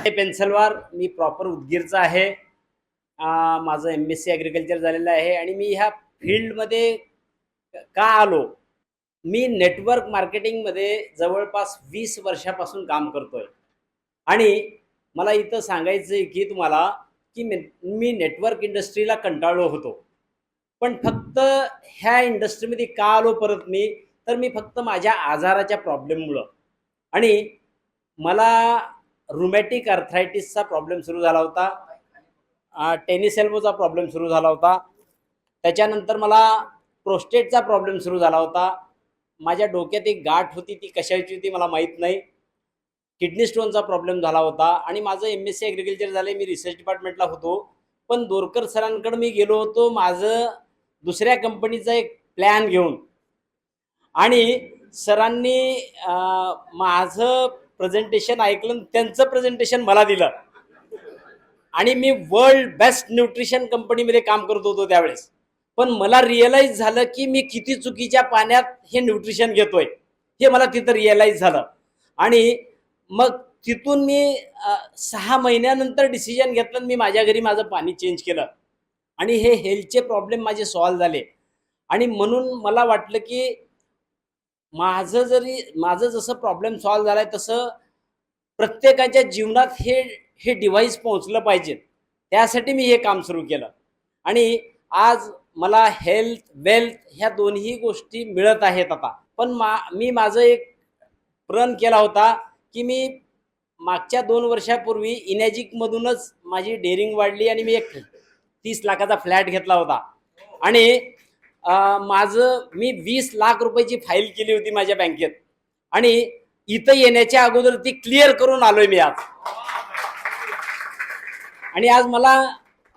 पेन्सिलवार मी proper उदगीरचा आहे. माझं MSc agriculture झालेलं आहे आणि मी ह्या फील्डमध्ये का आलो? मी नेटवर्क मार्केटिंगमध्ये जवळपास 20 वर्षापासून काम करतोय आणि मला इथं सांगायचं आहे की तुम्हाला की मी नेटवर्क इंडस्ट्रीला कंटाळलो होतो. पण फक्त ह्या इंडस्ट्रीमध्ये का आलो परत मी? तर मी फक्त माझ्या आजाराच्या प्रॉब्लेममुळं आणि मला रुमॅटिक आर्थरायटिसचा प्रॉब्लेम सुरू झाला होता. टेनिस एल्बोचा प्रॉब्लेम सुरू झाला होता. त्याच्यानंतर मला प्रोस्टेटचा प्रॉब्लेम सुरू झाला होता. माझ्या डोक्यात एक गाठ होती, ती कशाची होती मला माहीत नाही. किडनी स्टोनचा प्रॉब्लेम झाला होता आणि माझं MSc ॲग्रिकल्चर झालं आहे. मी रिसर्च डिपार्टमेंटला होतो. पण दोरकर सरांकडे मी गेलो होतो माझं दुसऱ्या कंपनीचा एक प्लॅन घेऊन आणि सरांनी माझं प्रेझेंटेशन ऐकलं, त्यांचं प्रेझेंटेशन मला दिलं आणि मी वर्ल्ड बेस्ट न्यूट्रिशन कंपनीमध्ये काम करत होतो त्यावेळेस. पण मला रिअलाईज झालं की मी किती चुकीच्या पाण्यात हे न्यूट्रिशन घेतोय हे मला तिथं रिअलाईज झालं आणि मग तिथून मी 6 महिन्यानंतर डिसिजन घेतलं. मी माझ्या घरी माझं पाणी चेंज केलं आणि हे हेल्थचे प्रॉब्लेम माझे सॉल्व्ह झाले आणि म्हणून मला वाटलं की माझं जसं प्रॉब्लेम सॉल्व्ह झालाय तसं प्रत्येकाच्या जीवनात हे हे डिव्हाइस पोहोचलं पाहिजे. त्यासाठी मी हे काम सुरू केलं आणि आज मला हेल्थ, वेल्थ ह्या दोन्ही गोष्टी मिळत आहेत आता. पण मी माझं एक प्रण केला होता की मी मागच्या 2 वर्षापूर्वी इनॅजिकमधूनच माझी डेअरिंग वाढली आणि मी एक 30 लाखाचा फ्लॅट घेतला होता आणि मी 20 लाख रुपयाची फाईल केली होती माझ्या बँकेत आणि इथं येण्याच्या अगोदर ती क्लिअर करून आलोय मी आज. आणि आज मला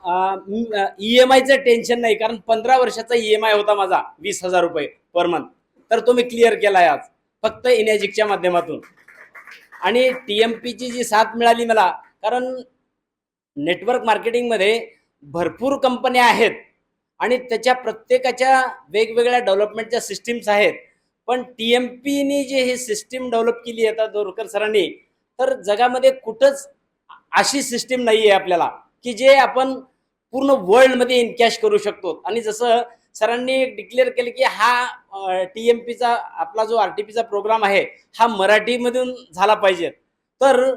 EMIचं टेन्शन नाही, कारण 15 वर्षाचा EMI होता माझा 20,000 रुपये पर मंथ. तर तो मी क्लिअर केलाय आज फक्त इनॅजिकच्या माध्यमातून. आणि TMPची जी साथ मिळाली मला, कारण नेटवर्क मार्केटिंगमध्ये भरपूर कंपन्या आहेत आणि त्याच्या प्रत्येकाच्या वेगवेगळ्या डेव्हलपमेंटच्या सिस्टीम्स आहेत. पण TMPनी जे हे सिस्टीम डेव्हलप केली आहे दोरकर सरांनी, तर जगामध्ये कुठंच अशी सिस्टीम नाही आहे आपल्याला की जे आपण पूर्ण वर्ल्डमध्ये इनकॅश करू शकतो. आणि जसं सरांनी डिक्लेअर केलं की हा TMPचा आपला जो RTPचा प्रोग्राम आहे हा मराठीमधून झाला पाहिजे. तर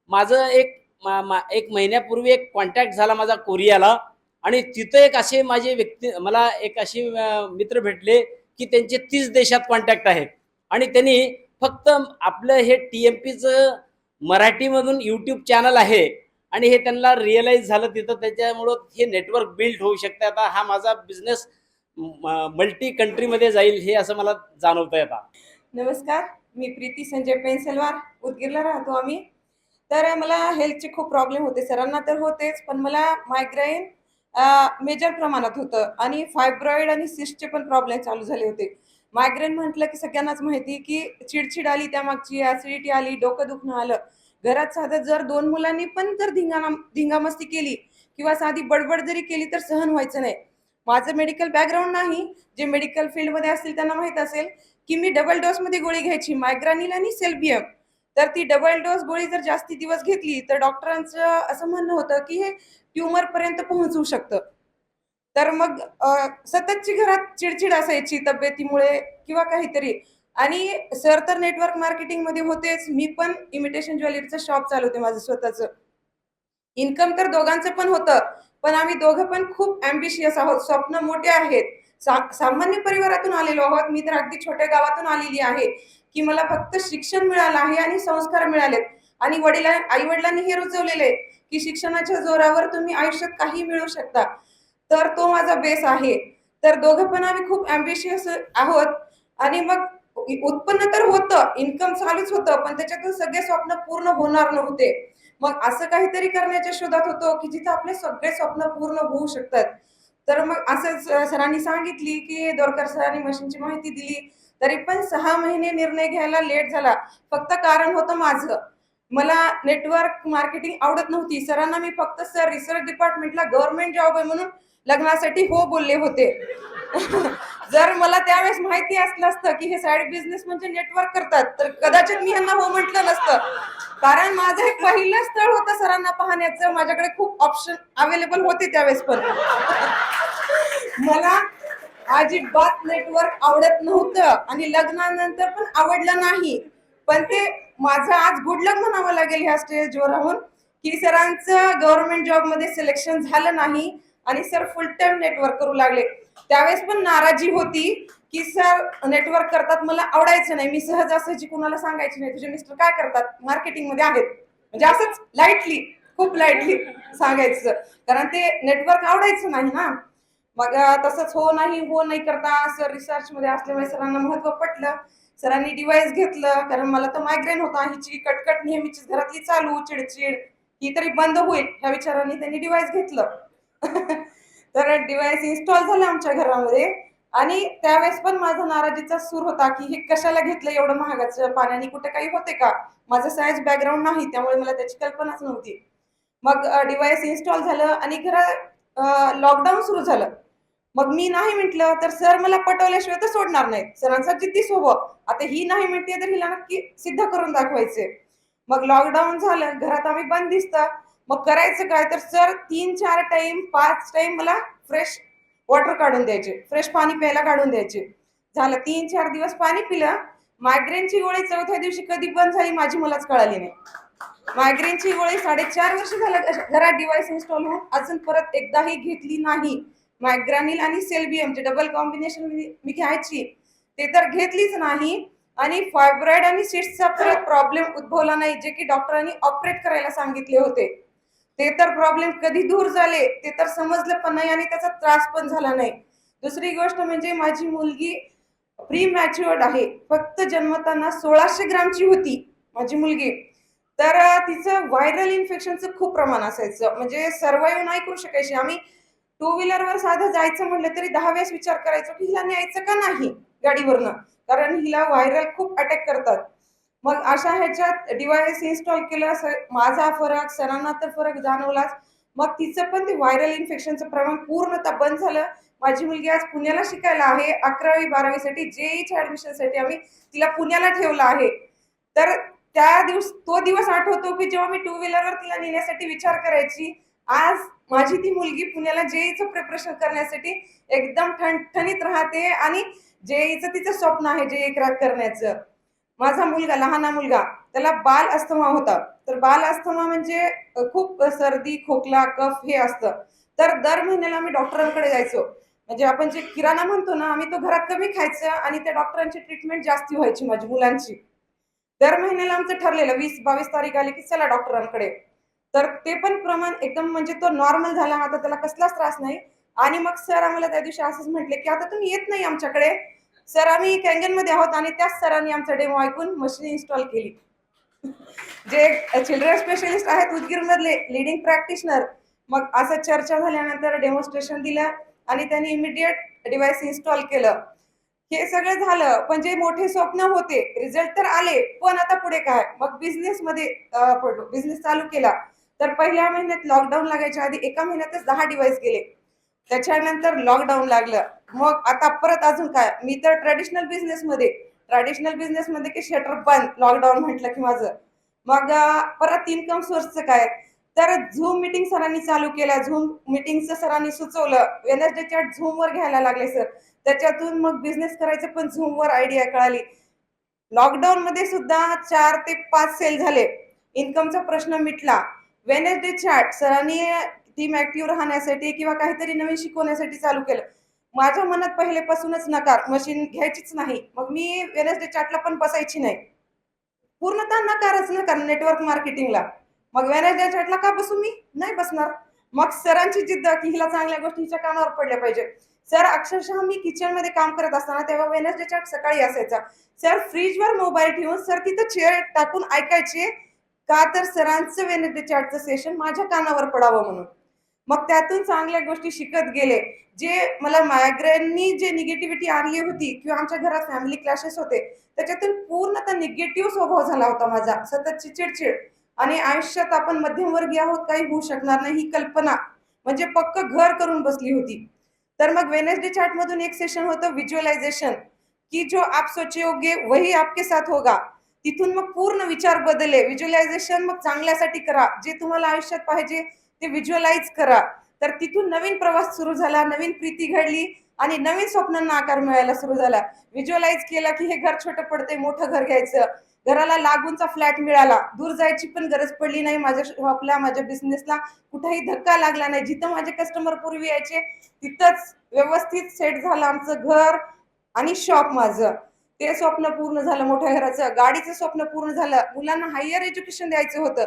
माझं एक महिन्यापूर्वी एक कॉन्टॅक्ट झाला माझा कोरियाला आणि तिथं एक असे मला एक असे मित्र भेटले की त्यांचे 30 देशात कॉन्टॅक्ट आहेत आणि त्यांनी फक्त आपलं हे TMPचं मराठीमधून यूट्यूब चॅनल आहे आणि हे त्यांना रिअलाईज झालं तिथं. त्याच्यामुळं हे नेटवर्क बिल्ड होऊ शकते. आता हा माझा बिझनेस मल्टी कंट्रीमध्ये जाईल हे असं मला जाणवतंय आता. नमस्कार, मी प्रीती संजय पेन्सिलवार, उदगीरला राहतो आम्ही. तर मला हेल्थचे खूप प्रॉब्लेम होते, सरांना तर होतेच, पण मला मायग्रेन मेजर प्रमाणात होतं आणि फायब्रॉइड आणि सिस्टचे पण प्रॉब्लेम चालू झाले होते. मायग्रेन म्हटलं की सगळ्यांनाच माहिती की चिडचिड आली, त्यामागची ॲसिडिटी आली, डोकं दुखणं आलं. घरात साधं जर 2 मुलांनी पण जर धिंगामस्ती केली किंवा साधी बडबड जरी केली तर सहन व्हायचं नाही. माझं मेडिकल बॅकग्राऊंड नाही. जे मेडिकल फील्डमध्ये असतील त्यांना माहीत असेल की मी डबल डोसमध्ये गोळी घ्यायची, मायग्रानिल आणि सेल्बियम. तर ती डबल डोस गोळी जर जास्ती दिवस घेतली तर डॉक्टरांचं असं म्हणणं होतं की हे ट्यूमरपर्यंत पोहोचू शकतं. तर मग सततची घरात चिडचिड असायची तब्येतीमुळे किंवा काहीतरी. आणि सर तर नेटवर्क मार्केटिंगमध्ये होतेच. मी पण इमिटेशन ज्वेलरीचं शॉप चालवते माझं स्वतःचं. इन्कम तर दोघांचं पण होतं, पण आम्ही दोघं पण खूप ॲम्बिशियस आहोत. स्वप्न मोठे आहेत. सामान्य परिवारातून आलेलो आहोत. मी तर अगदी छोट्या गावातून आलेली आहे की मला फक्त शिक्षण मिळालं आहे आणि संस्कार मिळालेत आणि आई-वडिलांनी हे रुजवलेलं आहे की शिक्षणाच्या जोरावर तुम्ही आयुष्यात काही मिळवू शकता. तर तो माझा बेस आहे. तर दोघं पण आम्ही खूप ॲम्बिशियस आहोत आणि मग उत्पन्न तर होतं, इन्कम चालूच होतं, पण त्याच्यातून सगळे स्वप्न पूर्ण होणार नव्हते. मग असं काहीतरी करण्याच्या शोधात होतो की जिथं आपले सगळे स्वप्न पूर्ण होऊ शकतात. तर मग असंच सरांनी सांगितली की दोरकर सरांनी मशीनची माहिती दिली. तरी पण 6 महिने निर्णय घ्यायला लेट झाला. फक्त कारण होतं माझं. मला नेटवर्क मार्केटिंग आवडत नव्हती. सरांना मी फक्त सर रिसर्च डिपार्टमेंटला गव्हर्नमेंट जॉब आहे म्हणून लग्नासाठी हो बोलले होते. जर मला त्यावेळेस माहिती असलं असतं की हे साईड बिझनेस म्हणजे नेटवर्क करतात, तर कदाचित मी यांना हो म्हटलं नसतं. कारण माझं एक पहिलं स्थळ होतं सरांना पाहण्याचं. माझ्याकडे खूप ऑप्शन अवेलेबल होते त्यावेळेस पण. मला अजिबात नेटवर्क आवडत नव्हतं आणि लग्नानंतर पण आवडलं नाही. पण ते माझं आज गुड लक म्हणावं लागेल ह्या स्टेजवर राहून, की सरांचं गव्हर्नमेंट जॉबमध्ये सिलेक्शन झालं नाही आणि सर फुल टाइम नेटवर्क करू लागले. त्यावेळेस पण नाराजी होती, की सर नेटवर्क करतात, मला आवडायचं नाही. मी सहजासहजी कुणाला सांगायची नाही, तुझे मिस्टर काय करतात? मार्केटिंगमध्ये आहेत. म्हणजे असंच लाईटली, खूप लाईटली सांगायचं. कारण ते नेटवर्क आवडायचं नाही ना. मग तसंच हो नाही करता सर रिसर्चमध्ये असल्यामुळे सरांना महत्त्व पटलं. सरांनी डिव्हाइस घेतलं, कारण मला तर मायग्रेन होता. हिची कटकट नेहमीची घरातली चालू, चिडचिड, ही तरी बंद होईल ह्या विचाराने त्यांनी डिव्हाइस घेतलं. तर डिव्हाइस इन्स्टॉल झालं आमच्या घरामध्ये आणि त्यावेळेस पण माझा नाराजीचा सूर होता, की हे कशाला घेतलं एवढं महागाचं, पाण्याने कुठे काही होते का? माझं सायन्स बॅकग्राऊंड नाही, त्यामुळे मला त्याची कल्पनाच नव्हती. मग डिव्हाइस इन्स्टॉल झालं आणि घरात लॉकडाऊन सुरू झालं. मग मी नाही म्हटलं तर सर मला पटवल्याशिवाय तर सोडणार नाहीत. सरांचा जिद्दी स्वभाव. आता ही नाही म्हणते तर हिला नक्की सिद्ध करून दाखवायचे. मग लॉकडाऊन झालं, घरात आम्ही बंदिस्त. मग करायचं काय? तर सर 3-4 टाईम, 5 टाईम मला फ्रेश वॉटर काढून द्यायचे. फ्रेश पाणी प्यायला काढून द्यायचे. झालं 3-4 दिवस पाणी पिलं. मायग्रेनची गोळी चौथ्या दिवशी कधी बंद झाली माझी मलाच कळाली नाही. मायग्रेनची गोळी 4.5 वर्ष झालं घरात डिव्हाइस इन्स्टॉल होऊन अजून परत एकदाही घेतली नाही. मायग्रानिल आणि सेल्बियम जे डबल कॉम्बिनेशन मी घ्यायची ते तर घेतलीच नाही. आणि फायब्रॉइड आणि सिस्टचा परत प्रॉब्लेम उद्भवला नाही, जे की डॉक्टरांनी ऑपरेट करायला सांगितले होते. ते तर प्रॉब्लेम कधी दूर झाले ते तर समजलं पण नाही आणि त्याचा त्रास पण झाला नाही. दुसरी गोष्ट म्हणजे माझी मुलगी प्री मॅच्युअर्ड आहे. फक्त जन्मताना 1600 ग्रामची होती माझी मुलगी. तर तिचं व्हायरल इन्फेक्शनचं खूप प्रमाण असायचं. म्हणजे सर्व्हाइव्ह नाही करू शकायची. आम्ही टू व्हीलरवर साधं जायचं म्हटलं तरी 10 वेळेस विचार करायचो, की हिला न्यायचं का नाही गाडीवरनं? कारण हिला व्हायरल खूप अटॅक करतात. मग अशा ह्याच्यात डिव्हाइस इन्स्टॉल केलं. माझा फरक, सरांना तर फरक जाणवलाच. मग तिचं पण ते व्हायरल इन्फेक्शनचं प्रमाण पूर्णतः बंद झालं. माझी मुलगी आज पुण्याला शिकायला आहे. 11वी-12वी साठी जेईच्या ऍडमिशनसाठी आम्ही तिला पुण्याला ठेवलं आहे. तर तो दिवस आठवतो, की जेव्हा मी टू व्हीलरवर तिला नेण्यासाठी विचार करायची. आज माझी ती मुलगी पुण्याला जेईचं प्रिपरेशन करण्यासाठी एकदम ठणठणीत राहते आणि जेईचं तिचं स्वप्न आहे, जेई क्रॅक करण्याचं. माझा मुलगा, लहाना मुलगा, त्याला बाल अस्थमा होता. तर बाल अस्थमा म्हणजे खूप सर्दी, खोकला, कफ हे असतं. तर दर महिन्याला आम्ही डॉक्टरांकडे जायचो. म्हणजे आपण जे किराणा म्हणतो ना, आम्ही तो घरात कमी खायचं आणि त्या डॉक्टरांची ट्रीटमेंट जास्ती व्हायची माझी मुलांची. दर महिन्याला आमचं ठरलेलं 20-22 तारीख आली की चला डॉक्टरांकडे. तर ते पण प्रमाण एकदम म्हणजे तो नॉर्मल झाला. आता त्याला कसलाच त्रास नाही. आणि मग सर आम्हाला त्या दिवशी असंच म्हटले, की "आता तुम्ही येत नाही आमच्याकडे." सर आम्ही कॅन्गनमध्ये आहोत आणि त्याच सरांनी आमचा डेमो ऐकून मशीन इन्स्टॉल केली. जे चिल्ड्रन स्पेशलिस्ट आहेत उदगीरमधले लीडिंग प्रॅक्टिशनर. मग असं चर्चा झाल्यानंतर डेमॉन्स्ट्रेशन दिलं आणि त्यांनी इमिडिएट डिव्हाइस इन्स्टॉल केलं. हे सगळं झालं, पण जे मोठे स्वप्न होते, रिझल्ट तर आले, पण आता पुढे काय? मग बिझनेसमध्ये पडलो. बिझनेस चालू केला. तर पहिल्या महिन्यात लॉकडाऊन लागायच्या आधी एका महिन्यातच 10 डिव्हाइस गेले. त्याच्यानंतर लॉकडाऊन लागलं. मग आता परत अजून काय? मी तर ट्रॅडिशनल बिझनेसमध्ये की शटर बंद लॉकडाऊन म्हटलं की माझं. मग परत इन्कम सोर्सचं काय? तर Zoom मीटिंग सरांनी चालू केल्या. Zoom मीटिंगचं सरांनी सुचवलं. वेडनेसडे चॅट Zoomवर घ्यायला लागले सर. त्याच्यातून मग बिझनेस करायचं पण Zoomवर आयडिया कळाली. लॉकडाऊनमध्ये सुद्धा 4 ते 5 सेल झाले. इन्कमचा प्रश्न मिटला. वेडनेसडे चॅट सरांनी टीम ऍक्टिव्ह राहण्यासाठी किंवा काहीतरी नवीन शिकवण्यासाठी चालू केलं. माझ्या मनात पहिलेपासूनच नकार, मशीन घ्यायचीच नाही. मग मी वेडनेसडे चॅटला पण बसायची नाही. पूर्णतः नकारच नकार नेटवर्क मार्केटिंगला. मग वेडनेसडे चॅटला का बसू मी? नाही बसणार. मग सरांची जिद्द की हिला चांगल्या गोष्टी हिच्या कानावर पडल्या पाहिजे. सर अक्षरशः मी किचनमध्ये काम करत असताना तेव्हा वेडनेसडे चॅट सकाळी असायचा. सर फ्रीजवर मोबाईल ठेवून सर तिथं चेअर टाकून ऐकायचे. का तर सरांचं वेडनेसडे चॅटचं सेशन माझ्या कानावर पडावं म्हणून. मग त्यातून चांगल्या गोष्टी शिकत गेले. जे मला मायग्रेननी जे निगेटिव्हिटी आणली होती किंवा आमच्या घरात फॅमिली क्लॅशेस होते, त्याच्यातून पूर्णतः निगेटिव्ह स्वभाव झाला होता माझा. सततची चिडचिड आणि आयुष्यात आपण मध्यमवर्गीय आहोत, काही होऊ शकणार नाही ही कल्पना म्हणजे पक्क घर करून बसली होती. तर मग वेनेसडे चार्टमधून एक सेशन होतं व्हिज्युअलायझेशन, की जो आप सोचोगे वही आपके साथ होगा. तिथून मग पूर्ण विचार बदलले. व्हिज्युअलायझेशन मग चांगल्यासाठी करा. जे तुम्हाला आयुष्यात पाहिजे ते व्हिज्युअलाइज करा. तर तिथून नवीन प्रवास सुरू झाला, नवीन प्रीती घडली आणि नवीन स्वप्नांना आकार मिळायला सुरू झाला. व्हिज्युअलाइज केलं की हे घर छोटं पडतंय, मोठं घर घ्यायचं. घराला लागूनचा फ्लॅट मिळाला. दूर जायची पण गरज पडली नाही माझ्या शॉपला, माझ्या बिझनेसला. कुठेही धक्का लागला नाही. जिथं माझे कस्टमर पूर्वी यायचे तिथंच व्यवस्थित सेट झालं आमचं घर आणि शॉप माझं. ते स्वप्न पूर्ण झालं मोठ्या घराचं. गाडीचं स्वप्न पूर्ण झालं. मुलांना हायर एज्युकेशन द्यायचं होतं.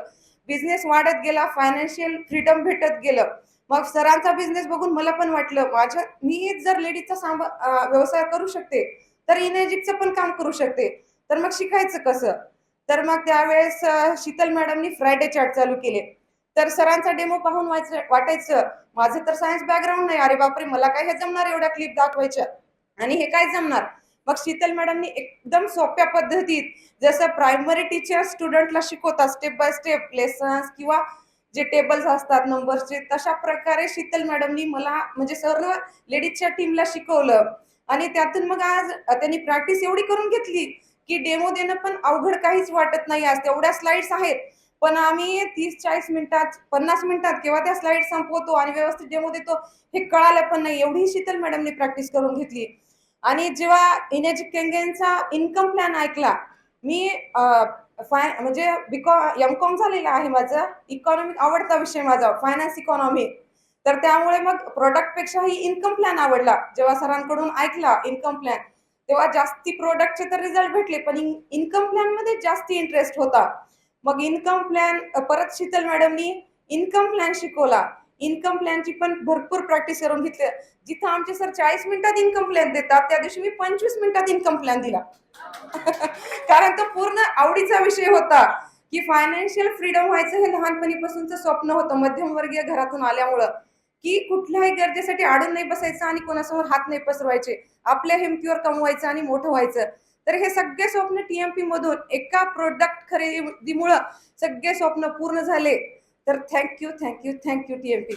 बिझनेस वाढत गेला, फायनान्शियल फ्रीडम भेटत गेलं. मग सरांचा बिझनेस बघून मला पण वाटलं मी जर लेडीजचा व्यवसाय करू शकते, तर इनर्जिकचं पण काम करू शकते. तर मग शिकायचं कसं? तर मग त्यावेळेस शीतल मॅडमनी फ्रायडे चार्ट चालू केले. तर सरांचा डेमो पाहून वाटायचं माझं तर सायन्स बॅकग्राऊंड नाही. अरे बापरे, मला काय हे जमणार एवढ्या क्लिप दाखवायच्या आणि हे काय जमणार? मग शीतल मॅडमनी एकदम सोप्या पद्धतीत जसं प्रायमरी टीचर स्टुडंटला शिकवतात स्टेप बाय स्टेप लेसन्स किंवा जे टेबल्स असतात नंबर्सचे, तशा प्रकारे शीतल मॅडमनी मला म्हणजे सर्व लेडीजच्या टीमला शिकवलं. आणि त्यातून मग आज त्यांनी प्रॅक्टिस एवढी करून घेतली की डेमो देणं पण अवघड काहीच वाटत नाही. आज तेवढ्या स्लाइड्स आहेत, पण आम्ही 30-40 मिनिटात 50 मिनिटात केव्हा त्या स्लाइड संपवतो आणि व्यवस्थित डेमो देतो हे कळालं पण नाही. एवढी शीतल मॅडमनी प्रॅक्टिस करून घेतली. आणि जेव्हा इनेजिक केंगेनचा इन्कम प्लॅन ऐकला, मी म्हणजे एम.कॉम झालेलं आहे माझं. इकॉनॉमिक आवडता विषय माझा, फायनान्स इकॉनॉमी. तर त्यामुळे मग प्रॉडक्टपेक्षाही इन्कम प्लॅन आवडला. जेव्हा सरांकडून ऐकला इन्कम प्लॅन, तेव्हा जास्ती प्रोडक्टचे तर रिझल्ट भेटले, पण इन्कम प्लॅनमध्ये जास्ती इंटरेस्ट होता. मग इन्कम प्लॅन परत शीतल मॅडमनी इन्कम प्लॅन शिकवला. इन्कम प्लॅनची पण भरपूर प्रॅक्टिस करून घेतली. जिथं आमचे सर 40 मिनिटात इन्कम प्लॅन देतात, त्या दिवशी मी 25 मिनिटात इन्कम प्लॅन दिला. कारण तो पूर्ण आवडीचा विषय होता, की फायनान्शियल फ्रीडम व्हायचं हे लहानपणीपासूनचं स्वप्न होतं मध्यमवर्गीय घरातून आल्यामुळं, की कुठल्याही गरजेसाठी अडून नाही बसायचं आणि कोणासमोर हात नाही पसरवायचे. आपल्या हिमतीवर कमवायचं आणि मोठं व्हायचं. तर हे सगळे स्वप्न टीएमपी मधून एका प्रोडक्ट खरेदीमुळं सगळे स्वप्न पूर्ण झाले. तर थँक्यू टीएमपी.